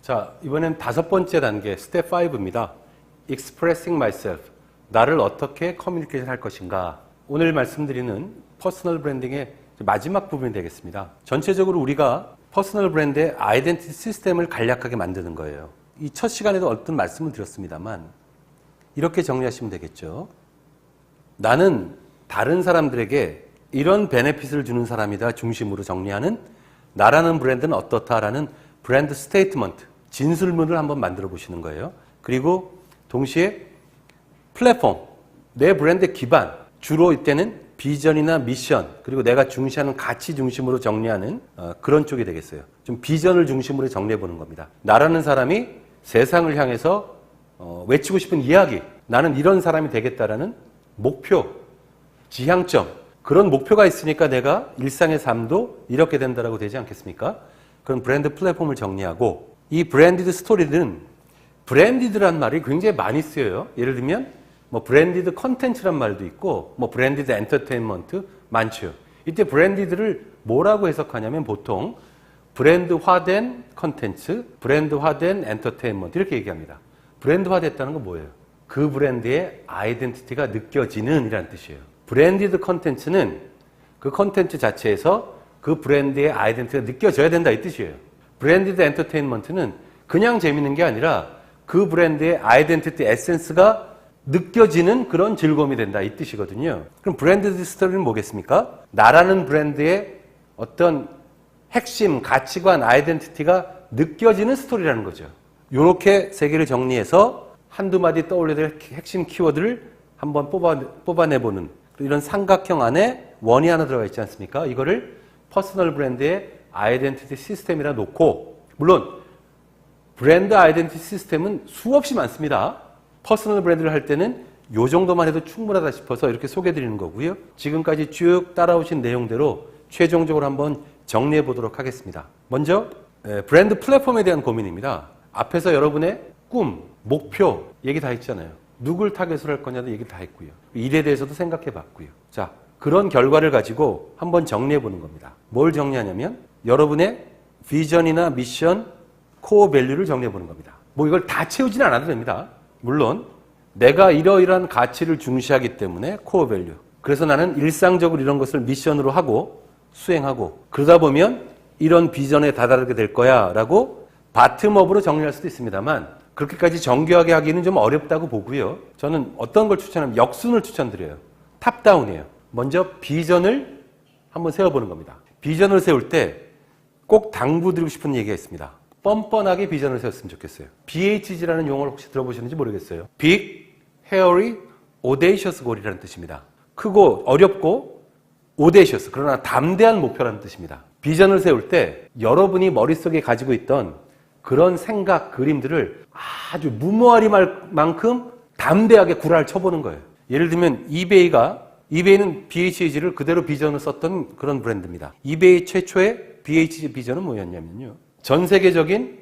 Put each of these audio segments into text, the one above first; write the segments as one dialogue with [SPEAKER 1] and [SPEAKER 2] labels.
[SPEAKER 1] 자, 이번엔 5번째 단계, 스텝 5입니다. Expressing myself. 나를 어떻게 커뮤니케이션 할 것인가. 오늘 말씀드리는 퍼스널 브랜딩의 마지막 부분이 되겠습니다. 전체적으로 우리가 퍼스널 브랜드의 아이덴티티 시스템을 간략하게 만드는 거예요. 이 첫 시간에도 어떤 말씀을 드렸습니다만 이렇게 정리하시면 되겠죠. 나는 다른 사람들에게 이런 베네핏을 주는 사람이다 중심으로 정리하는 나라는 브랜드는 어떻다라는 브랜드 스테이트먼트, 진술문을 한번 만들어 보시는 거예요. 그리고 동시에 플랫폼, 내 브랜드의 기반, 주로 이때는 비전이나 미션, 그리고 내가 중시하는 가치 중심으로 정리하는 그런 쪽이 되겠어요. 좀 비전을 중심으로 정리해 보는 겁니다. 나라는 사람이 세상을 향해서 외치고 싶은 이야기, 나는 이런 사람이 되겠다라는 목표, 지향점, 그런 목표가 있으니까 내가 일상의 삶도 이렇게 된다라고 되지 않겠습니까? 그런 브랜드 플랫폼을 정리하고, 이 브랜디드 스토리들은 브랜디드란 말이 굉장히 많이 쓰여요. 예를 들면 뭐 브랜디드 컨텐츠란 말도 있고 뭐 브랜디드 엔터테인먼트 많죠. 이때 브랜디드를 뭐라고 해석하냐면 보통 브랜드화된 컨텐츠, 브랜드화된 엔터테인먼트 이렇게 얘기합니다. 브랜드화됐다는 건 뭐예요? 그 브랜드의 아이덴티티가 느껴지는 이라는 뜻이에요. 브랜디드 컨텐츠는 그 컨텐츠 자체에서 그 브랜드의 아이덴티티가 느껴져야 된다 이 뜻이에요. 브랜디드 엔터테인먼트는 그냥 재밌는 게 아니라 그 브랜드의 아이덴티티 에센스가 느껴지는 그런 즐거움이 된다 이 뜻이거든요. 그럼 브랜디드 스토리는 뭐겠습니까? 나라는 브랜드의 어떤 핵심, 가치관, 아이덴티티가 느껴지는 스토리라는 거죠. 이렇게 세 개를 정리해서 한두 마디 떠올려야 될 핵심 키워드를 한번 뽑아내보는 이런 삼각형 안에 원이 하나 들어가 있지 않습니까? 이거를 퍼스널 브랜드의 아이덴티티 시스템이라 놓고, 물론 브랜드 아이덴티티 시스템은 수없이 많습니다. 퍼스널 브랜드를 할 때는 이 정도만 해도 충분하다 싶어서 이렇게 소개해드리는 거고요. 지금까지 쭉 따라오신 내용대로 최종적으로 한번 정리해 보도록 하겠습니다. 먼저 브랜드 플랫폼에 대한 고민입니다. 앞에서 여러분의 꿈, 목표 얘기 다 했잖아요. 누굴 타겟으로 할 거냐도 얘기 다 했고요. 일에 대해서도 생각해 봤고요. 자, 그런 결과를 가지고 한번 정리해 보는 겁니다. 뭘 정리하냐면 여러분의 비전이나 미션, 코어 밸류를 정리해 보는 겁니다. 뭐 이걸 다 채우지는 않아도 됩니다. 물론 내가 이러이러한 가치를 중시하기 때문에 코어 밸류. 그래서 나는 일상적으로 이런 것을 미션으로 하고 수행하고 그러다 보면 이런 비전에 다다르게 될 거야 라고 바텀업으로 정리할 수도 있습니다만 그렇게까지 정교하게 하기는 좀 어렵다고 보고요. 저는 어떤 걸 추천하면 역순을 추천드려요. 탑다운이에요. 먼저 비전을 한번 세워보는 겁니다. 비전을 세울 때 꼭 당부드리고 싶은 얘기가 있습니다. 뻔뻔하게 비전을 세웠으면 좋겠어요. BHG라는 용어를 혹시 들어보셨는지 모르겠어요. Big, Hairy, Audacious Goal이라는 뜻입니다. 크고 어렵고 audacious, 그러나 담대한 목표라는 뜻입니다. 비전을 세울 때 여러분이 머릿속에 가지고 있던 그런 생각, 그림들을 아주 무모하리만큼 담대하게 구라를 쳐보는 거예요. 예를 들면 이베이는 BHG를 그대로 비전을 썼던 그런 브랜드입니다. 이베이 최초의 BHG 비전은 뭐였냐면요. 전 세계적인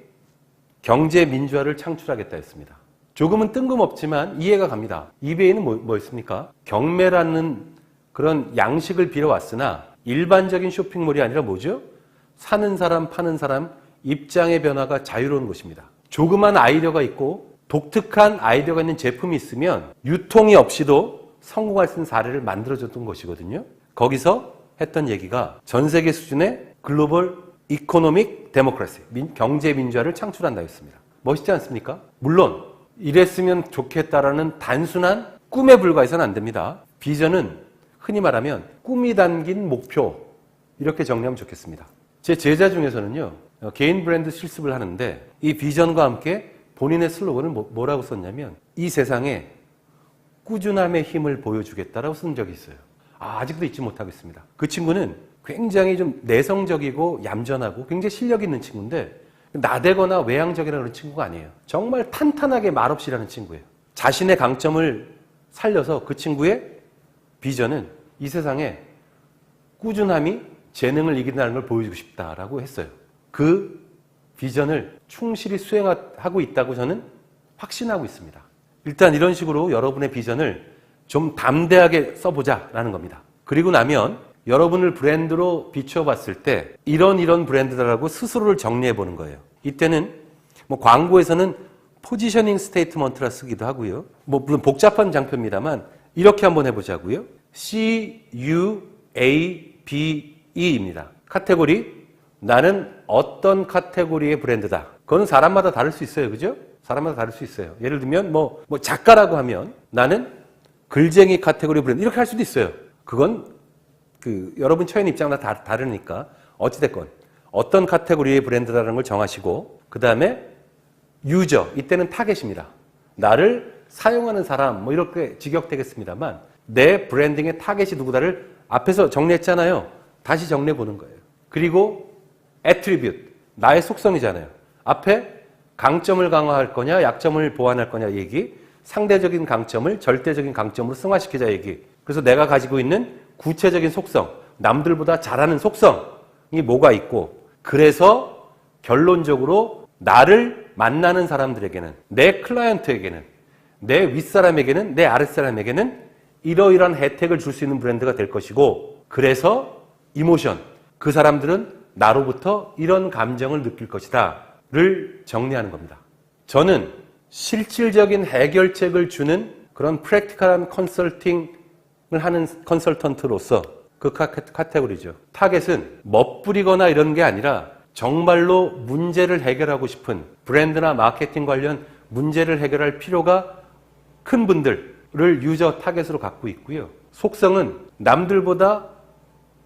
[SPEAKER 1] 경제 민주화를 창출하겠다 했습니다. 조금은 뜬금없지만 이해가 갑니다. 이베이는 뭐였습니까? 경매라는 그런 양식을 빌어왔으나 일반적인 쇼핑몰이 아니라 뭐죠? 사는 사람, 파는 사람, 입장의 변화가 자유로운 것입니다. 조그만 아이디어가 있고 독특한 아이디어가 있는 제품이 있으면 유통이 없이도 성공할 수 있는 사례를 만들어줬던 것이거든요. 거기서 했던 얘기가 전 세계 수준의 글로벌 이코노믹 데모크라시, 경제 민주화를 창출한다 했습니다. 멋있지 않습니까? 물론 이랬으면 좋겠다라는 단순한 꿈에 불과해서는 안 됩니다. 비전은 흔히 말하면 꿈이 담긴 목표, 이렇게 정리하면 좋겠습니다. 제 제자 중에서는요, 개인 브랜드 실습을 하는데 이 비전과 함께 본인의 슬로건을 뭐라고 썼냐면 이 세상에 꾸준함의 힘을 보여주겠다라고 쓴 적이 있어요. 아직도 잊지 못하겠습니다. 그 친구는 굉장히 좀 내성적이고 얌전하고 굉장히 실력 있는 친구인데 나대거나 외향적이라는 그런 친구가 아니에요. 정말 탄탄하게 말없이 일하는 친구예요. 자신의 강점을 살려서 그 친구의 비전은 이 세상에 꾸준함이 재능을 이긴다는 걸 보여주고 싶다라고 했어요. 그 비전을 충실히 수행하고 있다고 저는 확신하고 있습니다. 일단 이런 식으로 여러분의 비전을 좀 담대하게 써보자라는 겁니다. 그리고 나면 여러분을 브랜드로 비춰봤을 때 이런 브랜드다라고 스스로를 정리해보는 거예요. 이때는 뭐 광고에서는 포지셔닝 스테이트먼트라 쓰기도 하고요. 뭐 물론 복잡한 장표입니다만 이렇게 한번 해보자고요. CUABE입니다. 카테고리, 나는 어떤 카테고리의 브랜드다. 그거는 사람마다 다를 수 있어요. 그죠? 사람마다 다를 수 있어요. 예를 들면 뭐 작가라고 하면 나는 글쟁이 카테고리 브랜드 이렇게 할 수도 있어요. 그건 여러분 처한 입장과 다르니까 어찌됐건 어떤 카테고리의 브랜드라는 걸 정하시고 그 다음에 유저, 이때는 타겟입니다. 나를 사용하는 사람 뭐 이렇게 직역되겠습니다만 내 브랜딩의 타겟이 누구다를 앞에서 정리했잖아요. 다시 정리해 보는 거예요. 그리고 attribute, 나의 속성이잖아요. 앞에 강점을 강화할 거냐 약점을 보완할 거냐 얘기, 상대적인 강점을 절대적인 강점으로 승화시키자 얘기. 그래서 내가 가지고 있는 구체적인 속성, 남들보다 잘하는 속성이 뭐가 있고, 그래서 결론적으로 나를 만나는 사람들에게는, 내 클라이언트에게는, 내 윗사람에게는, 내 아랫사람에게는 이러이러한 혜택을 줄 수 있는 브랜드가 될 것이고, 그래서 이모션, 그 사람들은 나로부터 이런 감정을 느낄 것이다 를 정리하는 겁니다. 저는 실질적인 해결책을 주는 그런 프랙티컬한 컨설팅을 하는 컨설턴트로서 그 카테고리죠. 타겟은 멋부리거나 이런 게 아니라 정말로 문제를 해결하고 싶은 브랜드나 마케팅 관련 문제를 해결할 필요가 큰 분들을 유저 타겟으로 갖고 있고요. 속성은 남들보다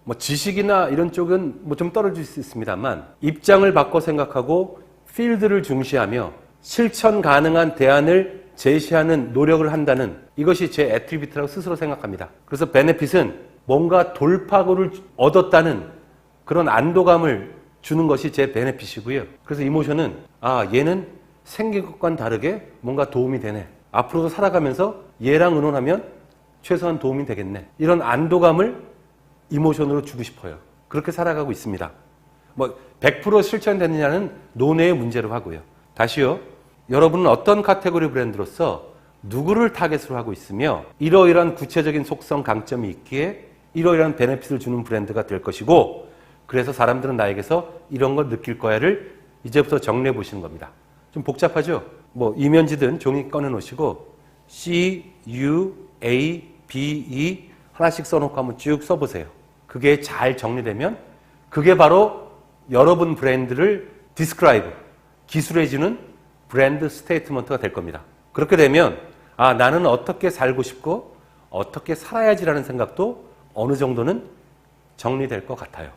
[SPEAKER 1] 뭐 지식이나 이런 쪽은 뭐 좀 떨어질 수 있습니다만 입장을 바꿔 생각하고 필드를 중시하며 실천 가능한 대안을 제시하는 노력을 한다는 이것이 제 애트리뷰트라고 스스로 생각합니다. 그래서 베네핏은 뭔가 돌파구를 얻었다는 그런 안도감을 주는 것이 제 베네핏이고요. 그래서 이모션은 얘는 생긴 것과는 다르게 뭔가 도움이 되네. 앞으로도 살아가면서 얘랑 의논하면 최소한 도움이 되겠네. 이런 안도감을 이모션으로 주고 싶어요. 그렇게 살아가고 있습니다. 뭐 100% 실천되느냐는 논의의 문제로 하고요. 다시요. 여러분은 어떤 카테고리 브랜드로서 누구를 타겟으로 하고 있으며 이러이러한 구체적인 속성 강점이 있기에 이러이러한 베네핏을 주는 브랜드가 될 것이고, 그래서 사람들은 나에게서 이런 걸 느낄 거야를 이제부터 정리해 보시는 겁니다. 좀 복잡하죠? 뭐 이면지든 종이 꺼내 놓으시고 CUABE 하나씩 써놓고 한번 쭉 써보세요. 그게 잘 정리되면 그게 바로 여러분 브랜드를 디스크라이브, 기술해주는 브랜드 스테이트먼트가 될 겁니다. 그렇게 되면 나는 어떻게 살고 싶고 어떻게 살아야지라는 생각도 어느 정도는 정리될 것 같아요.